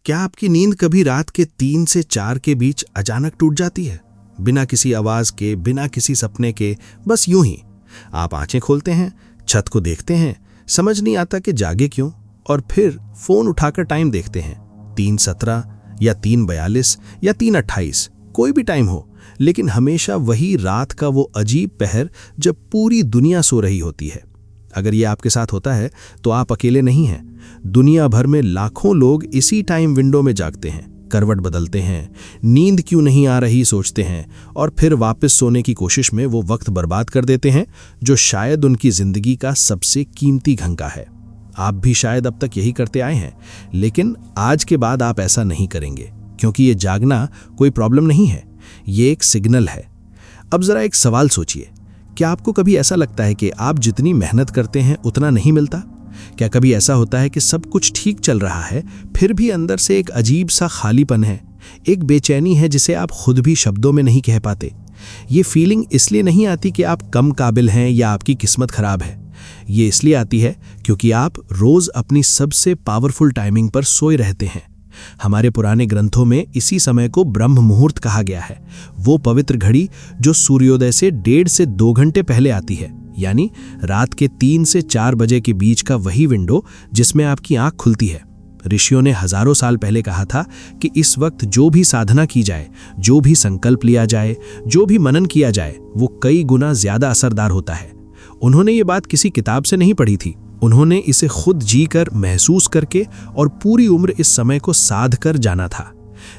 क्या आपकी नींद कभी रात के 3 से 4 के बीच अचानक टूट जाती है? बिना किसी आवाज के, बिना किसी सपने के, बस यूं ही आप आंखें खोलते हैं, छत को देखते हैं, समझ नहीं आता कि जागे क्यों, और फिर फोन उठाकर टाइम देखते हैं। 3:17 या 3:42 या 3:28, कोई भी टाइम हो, लेकिन हमेशा वही रात का वो अजीब पहर जब पूरी दुनिया सो रही होती है। अगर ये आपके साथ होता है तो आप अकेले नहीं हैं। दुनिया भर में लाखों लोग इसी टाइम विंडो में जागते हैं, करवट बदलते हैं, नींद क्यों नहीं आ रही सोचते हैं, और फिर वापस सोने की कोशिश में वो वक्त बर्बाद कर देते हैं जो शायद उनकी जिंदगी का सबसे कीमती घंटा है। आप भी शायद अब तक यही करते आए हैं, लेकिन आज के बाद आप ऐसा नहीं करेंगे, क्योंकि ये जागना कोई प्रॉब्लम नहीं है, ये एक सिग्नल है। अब जरा एक सवाल सोचिए, क्या आपको कभी ऐसा लगता है कि आप जितनी मेहनत करते हैं उतना नहीं मिलता? क्या कभी ऐसा होता है कि सब कुछ ठीक चल रहा है, फिर भी अंदर से एक अजीब सा खालीपन है, एक बेचैनी है जिसे आप खुद भी शब्दों में नहीं कह पाते? ये फीलिंग इसलिए नहीं आती कि आप कम काबिल हैं या आपकी किस्मत खराब है। ये इसलिए आती है क्योंकि आप रोज अपनी सबसे पावरफुल टाइमिंग पर सोए रहते हैं। हमारे पुराने ग्रंथों में इसी समय को ब्रह्म मुहूर्त कहा गया है, वो पवित्र घड़ी जो सूर्योदय से 1.5 से 2 घंटे पहले आती है, यानी रात के 3 से 4 बजे के बीच का वही विंडो जिसमें आपकी आंख खुलती है। ऋषियों ने हजारों साल पहले कहा था कि इस वक्त जो भी साधना की जाए, जो भी संकल्प लिया जाए, जो भी मनन किया जाए, वो कई गुना ज्यादा असरदार होता है। उन्होंने ये बात किसी किताब से नहीं पढ़ी थी, उन्होंने इसे खुद जीकर, महसूस करके और पूरी उम्र इस समय को साध कर जाना था।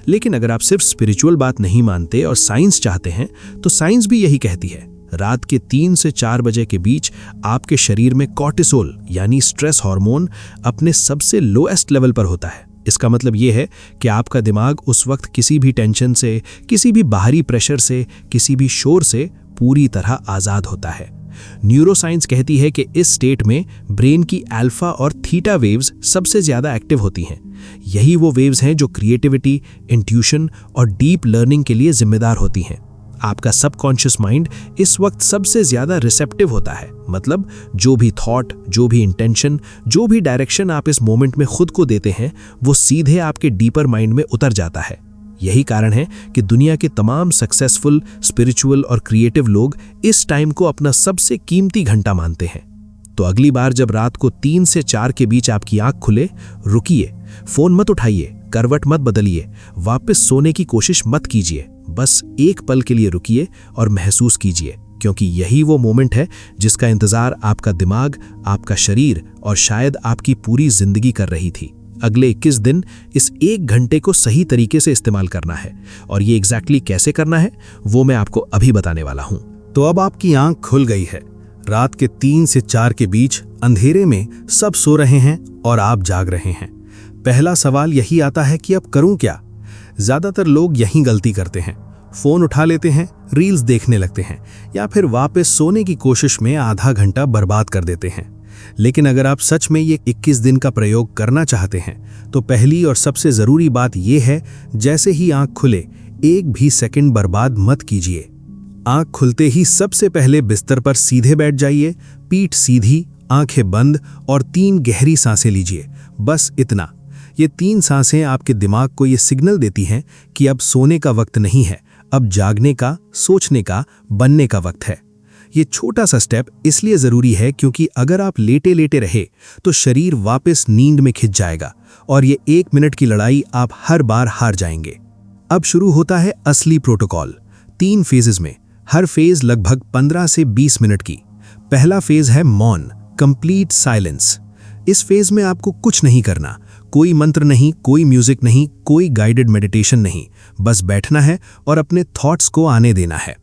लेकिन अगर आप सिर्फ स्पिरिचुअल बात नहीं मानते और साइंस चाहते हैं, तो साइंस भी यही कहती है, रात के 3 से 4 बजे के बीच आपके शरीर में कॉर्टिसोल यानी स्ट्रेस हार्मोन अपने सबसे लोएस्ट लेवल पर होता है। इसका मतलब यह है कि आपका दिमाग उस वक्त किसी भी टेंशन से, किसी भी बाहरी प्रेशर से, किसी भी शोर से पूरी तरह आज़ाद होता है। न्यूरोसाइंस कहती है कि इस स्टेट में ब्रेन की अल्फा और थीटा वेव्स सबसे ज्यादा एक्टिव होती हैं। यही वो वेव्स हैं जो क्रिएटिविटी, इंट्यूशन और डीप लर्निंग के लिए जिम्मेदार होती हैं। आपका सबकॉन्शियस माइंड इस वक्त सबसे ज्यादा रिसेप्टिव होता है, मतलब जो भी थॉट, जो भी इंटेंशन, जो भी डायरेक्शन आप इस मोमेंट में खुद को देते हैं, वो सीधे आपके डीपर माइंड में उतर जाता है। यही कारण है कि दुनिया के तमाम सक्सेसफुल, स्पिरिचुअल और क्रिएटिव लोग इस टाइम को अपना सबसे कीमती घंटा मानते हैं। तो अगली बार जब रात को 3 से 4 के बीच आपकी आंख खुले, रुकिए, फोन मत उठाइए, करवट मत बदलिए, वापस सोने की कोशिश मत कीजिए, बस एक पल के लिए रुकिए और महसूस कीजिए, क्योंकि यही वो मोमेंट है जिसका इंतजार आपका दिमाग, आपका शरीर और शायद आपकी पूरी जिंदगी कर रही थी। अगले 21 दिन इस 1 घंटे को सही तरीके से इस्तेमाल करना है, और ये एग्जैक्टली कैसे करना है वो मैं आपको अभी बताने वाला हूं। तो अब आपकी आंख खुल गई है। रात के 3 से 4 के बीच अंधेरे में सब सो रहे हैं और आप जाग रहे हैं। पहला सवाल यही आता है कि अब करूं क्या? ज्यादातर लोग यही गलती करते हैं, फोन उठा लेते हैं, रील्स देखने लगते हैं, या फिर वापस सोने की कोशिश में आधा घंटा बर्बाद कर देते हैं। लेकिन अगर आप सच में ये 21 दिन का प्रयोग करना चाहते हैं, तो पहली और सबसे जरूरी बात यह है, जैसे ही आंख खुले, एक भी सेकंड बर्बाद मत कीजिए। आंख खुलते ही सबसे पहले बिस्तर पर सीधे बैठ जाइए, पीठ सीधी, आंखें बंद और 3 गहरी सांसें लीजिए, बस इतना। ये 3 सांसें आपके दिमाग को ये सिग्नल देती हैं कि अब सोने का वक्त नहीं है, अब जागने का, सोचने का, बनने का वक्त है। ये छोटा सा स्टेप इसलिए जरूरी है क्योंकि अगर आप लेटे लेटे रहे तो शरीर वापस नींद में खिंच जाएगा, और ये 1 मिनट की लड़ाई आप हर बार हार जाएंगे। अब शुरू होता है असली प्रोटोकॉल, 3 फेजेस में, हर फेज लगभग 15 से 20 मिनट की। पहला फेज है मौन, कंप्लीट साइलेंस। इस फेज में आपको कुछ नहीं करना, कोई मंत्र नहीं, कोई म्यूजिक नहीं, कोई गाइडेड मेडिटेशन नहीं, बस बैठना है और अपने थॉट्स को आने देना है।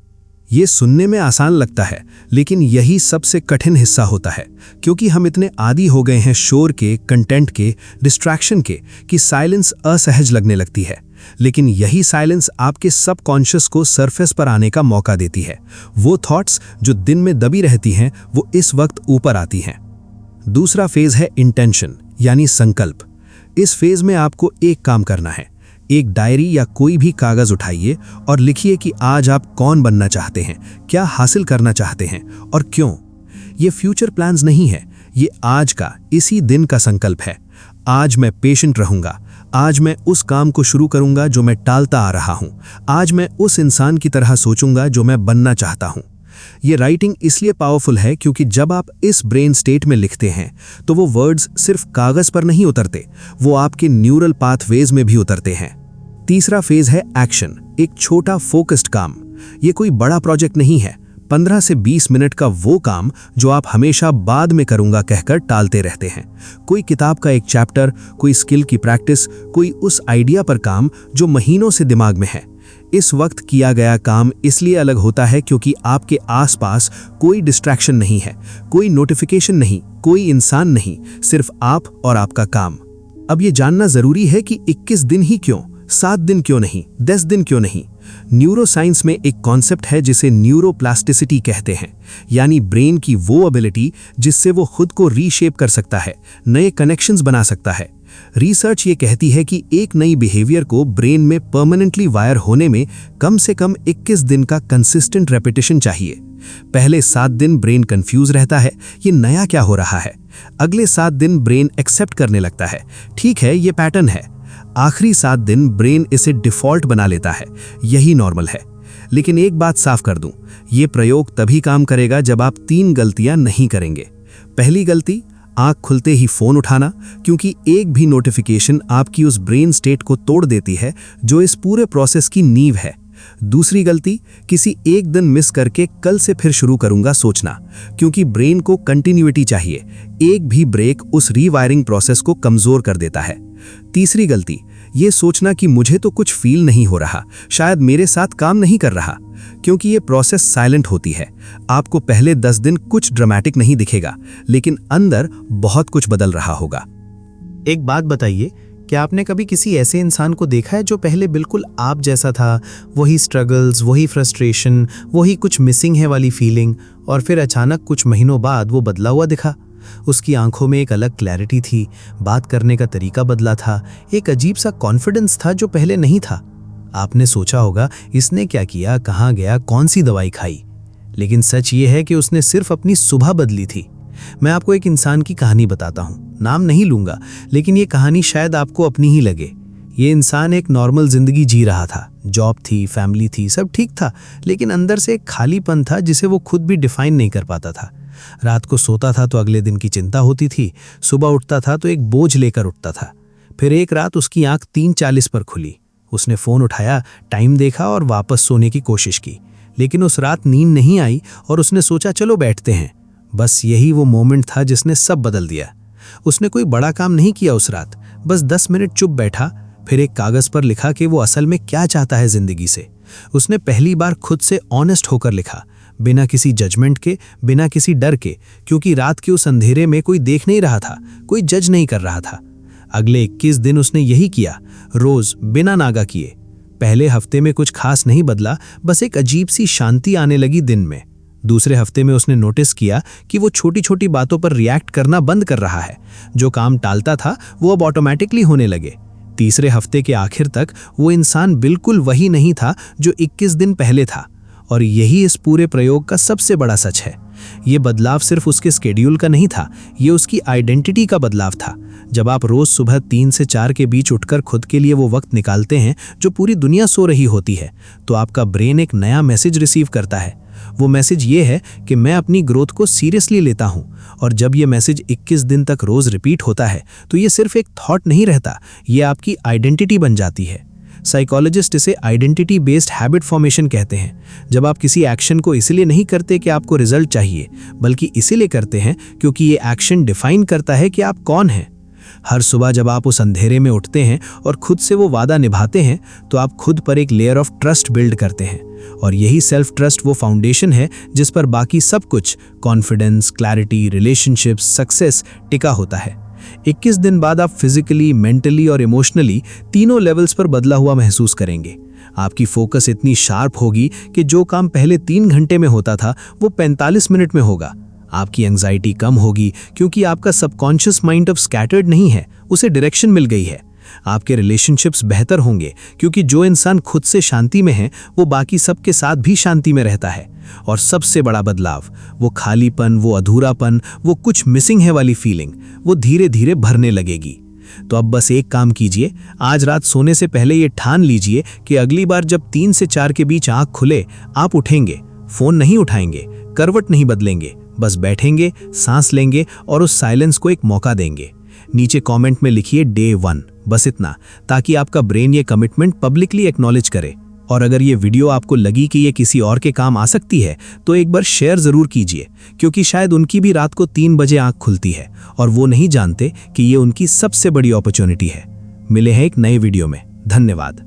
ये सुनने में आसान लगता है, लेकिन यही सबसे कठिन हिस्सा होता है, क्योंकि हम इतने आदी हो गए हैं शोर के, कंटेंट के, डिस्ट्रैक्शन के, कि साइलेंस असहज लगने लगती है। लेकिन यही साइलेंस आपके सबकॉन्शियस को सरफेस पर आने का मौका देती है। वो थॉट्स जो दिन में दबी रहती हैं, वो इस वक्त ऊपर आती हैं। दूसरा फेज है इंटेंशन यानी संकल्प। इस फेज में आपको एक काम करना है, एक डायरी या कोई भी कागज उठाइए और लिखिए कि आज आप कौन बनना चाहते हैं, क्या हासिल करना चाहते हैं और क्यों। ये फ्यूचर प्लान्स नहीं है, ये आज का, इसी दिन का संकल्प है। आज मैं पेशेंट रहूंगा, आज मैं उस काम को शुरू करूंगा जो मैं टालता आ रहा हूं। आज मैं उस इंसान की तरह सोचूंगा जो मैं बनना चाहता हूं। ये राइटिंग इसलिए पावरफुल है क्योंकि जब आप इस ब्रेन स्टेट में लिखते हैं तो वो वर्ड्स सिर्फ कागज पर नहीं उतरते, वो आपके न्यूरल पाथवेज में भी उतरते हैं। तीसरा फेज है एक्शन, एक छोटा फोकस्ड काम। ये कोई बड़ा प्रोजेक्ट नहीं है, 15 से 20 मिनट का वो काम जो आप हमेशा बाद में करूंगा कहकर टालते रहते हैं। कोई किताब का एक चैप्टर, कोई स्किल की प्रैक्टिस, कोई उस आइडिया पर काम जो महीनों से दिमाग में है। इस वक्त किया गया काम इसलिए अलग होता है क्योंकि आपके आसपास कोई डिस्ट्रैक्शन नहीं है, कोई नोटिफिकेशन नहीं, कोई इंसान नहीं, सिर्फ आप और आपका काम। अब ये जानना जरूरी है कि 21 दिन ही क्यों, 7 दिन क्यों नहीं, 10 दिन क्यों नहीं। न्यूरोसाइंस में एक कॉन्सेप्ट है जिसे न्यूरोप्लास्टिसिटी कहते हैं, यानी ब्रेन की वो एबिलिटी जिससे वो खुद को रीशेप कर सकता है, नए कनेक्शंस बना सकता है। रिसर्च ये कहती है कि एक नई बिहेवियर को ब्रेन में परमानेंटली वायर होने में कम से कम 21 दिन का कंसिस्टेंट रेपिटेशन चाहिए। पहले 7 दिन ब्रेन कंफ्यूज रहता है, ये नया क्या हो रहा है। अगले 7 दिन ब्रेन एक्सेप्ट करने लगता है, ठीक है ये पैटर्न है। आखिरी 7 दिन ब्रेन इसे डिफॉल्ट बना लेता है, यही नॉर्मल है। लेकिन एक बात साफ कर दूं, ये प्रयोग तभी काम करेगा जब आप 3 गलतियां नहीं करेंगे। पहली गलती, आंख खुलते ही फोन उठाना, क्योंकि एक भी नोटिफिकेशन आपकी उस ब्रेन स्टेट को तोड़ देती है जो इस पूरे प्रोसेस की नींव है। दूसरी गलती, किसी एक दिन मिस करके कल से फिर शुरू करूंगा सोचना, क्योंकि ब्रेन को कंटिन्यूटी चाहिए, एक भी ब्रेक उस रीवायरिंग प्रोसेस को कमजोर कर देता है। तीसरी गलती, ये सोचना कि मुझे तो कुछ फील नहीं हो रहा, शायद मेरे साथ काम नहीं कर रहा, क्योंकि ये प्रोसेस साइलेंट होती है। आपको पहले 10 दिन कुछ ड्रामेटिक नहीं दिखेगा, लेकिन अंदर बहुत कुछ बदल रहा होगा। एक बात बताइए, क्या आपने कभी किसी ऐसे इंसान को देखा है जो पहले बिल्कुल आप जैसा था, वही स्ट्रगल्स, वही फ्रस्ट्रेशन, वही कुछ मिसिंग है वाली फीलिंग, और फिर अचानक कुछ महीनों बाद वो बदला हुआ दिखा? उसकी आंखों में एक अलग क्लैरिटी थी, बात करने का तरीका बदला था, एक अजीब सा कॉन्फिडेंस था जो पहले नहीं था। आपने सोचा होगा इसने क्या किया, कहाँ गया, कौन सी दवाई खाई, लेकिन सच ये है कि उसने सिर्फ अपनी सुबह बदली थी। मैं आपको एक इंसान की कहानी बताता हूँ, नाम नहीं लूंगा, लेकिन ये कहानी शायद आपको अपनी ही लगे। ये इंसान एक नॉर्मल जिंदगी जी रहा था, जॉब थी, फैमिली थी, सब ठीक था, लेकिन अंदर से एक खालीपन था जिसे वो खुद भी डिफाइन नहीं कर पाता था। रात को सोता था तो अगले दिन की चिंता होती थी, सुबह उठता था तो एक बोझ लेकर उठता था। फिर एक रात उसकी आंख 3:40 पर खुली। उसने फ़ोन उठाया, टाइम देखा और वापस सोने की कोशिश की, लेकिन उस रात नींद नहीं आई और उसने सोचा चलो बैठते हैं। बस यही वो मोमेंट था जिसने सब बदल दिया। उसने कोई बड़ा काम नहीं किया उस रात, बस 10 मिनट चुप बैठा, फिर एक कागज़ पर लिखा कि वो असल में क्या चाहता है ज़िंदगी से। उसने पहली बार खुद से ऑनेस्ट होकर लिखा, बिना किसी जजमेंट के, बिना किसी डर के, क्योंकि रात के उस अंधेरे में कोई देख नहीं रहा था, कोई जज नहीं कर रहा था। अगले 21 दिन उसने यही किया, रोज बिना नागा किए। पहले हफ्ते में कुछ खास नहीं बदला, बस एक अजीब सी शांति आने लगी दिन में। दूसरे हफ्ते में उसने नोटिस किया कि वो छोटी छोटी बातों पर रिएक्ट करना बंद कर रहा है, जो काम टालता था वो अब ऑटोमेटिकली होने लगे। तीसरे हफ्ते के आखिर तक वो इंसान बिल्कुल वही नहीं था जो 21 दिन पहले था, और यही इस पूरे प्रयोग का सबसे बड़ा सच है। ये बदलाव सिर्फ उसके स्केड्यूल का नहीं था, ये उसकी आइडेंटिटी का बदलाव था। जब आप रोज सुबह 3 से 4 के बीच उठकर खुद के लिए वो वक्त निकालते हैं जो पूरी दुनिया सो रही होती है, तो आपका ब्रेन एक नया मैसेज रिसीव करता है। वो मैसेज ये है कि मैं अपनी ग्रोथ को सीरियसली लेता हूँ, और जब ये मैसेज 21 दिन तक रोज रिपीट होता है तो ये सिर्फ एक थॉट नहीं रहता, ये आपकी आइडेंटिटी बन जाती है। साइकोलॉजिस्ट इसे आइडेंटिटी बेस्ड हैबिट फॉर्मेशन कहते हैं। जब आप किसी एक्शन को इसलिए नहीं करते कि आपको रिजल्ट चाहिए, बल्कि इसीलिए करते हैं क्योंकि ये एक्शन डिफाइन करता है कि आप कौन हैं। हर सुबह जब आप उस अंधेरे में उठते हैं और खुद से वो वादा निभाते हैं, तो आप खुद पर एक लेयर ऑफ ट्रस्ट बिल्ड करते हैं, और यही सेल्फ ट्रस्ट वो फाउंडेशन है जिस पर बाकी सब कुछ, कॉन्फिडेंस, क्लैरिटी, रिलेशनशिप्स, सक्सेस टिका होता है। 21 दिन बाद आप फिजिकली, मेंटली और इमोशनली तीनों लेवल्स पर बदला हुआ महसूस करेंगे। आपकी फोकस इतनी शार्प होगी कि जो काम पहले 3 घंटे में होता था वो 45 मिनट में होगा। आपकी एंजाइटी कम होगी क्योंकि आपका सबकॉन्शियस माइंड अब स्कैटर्ड नहीं है, उसे डायरेक्शन मिल गई है। आपके रिलेशनशिप्स बेहतर होंगे क्योंकि जो इंसान खुद से शांति में है वो बाकी सबके साथ भी शांति में रहता है। और सबसे बड़ा बदलाव, वो खालीपन, वो अधूरापन, वो कुछ मिसिंग है वाली फीलिंग, वो धीरे धीरे भरने लगेगी। तो अब बस एक काम कीजिए, आज रात सोने से पहले ये ठान लीजिए कि अगली बार जब 3 से 4 के बीच आंख खुले आप उठेंगे, फोन नहीं उठाएंगे, करवट नहीं बदलेंगे, बस बैठेंगे, सांस लेंगे और उस साइलेंस को एक मौका देंगे। नीचे कमेंट में लिखिए डे 1, बस इतना, ताकि आपका ब्रेन ये कमिटमेंट पब्लिकली एक्नॉलेज करे। और अगर ये वीडियो आपको लगी कि ये किसी और के काम आ सकती है तो एक बार शेयर ज़रूर कीजिए, क्योंकि शायद उनकी भी रात को 3 बजे आंख खुलती है और वो नहीं जानते कि ये उनकी सबसे बड़ी अपॉर्चुनिटी है। मिले हैं एक नए वीडियो में। धन्यवाद।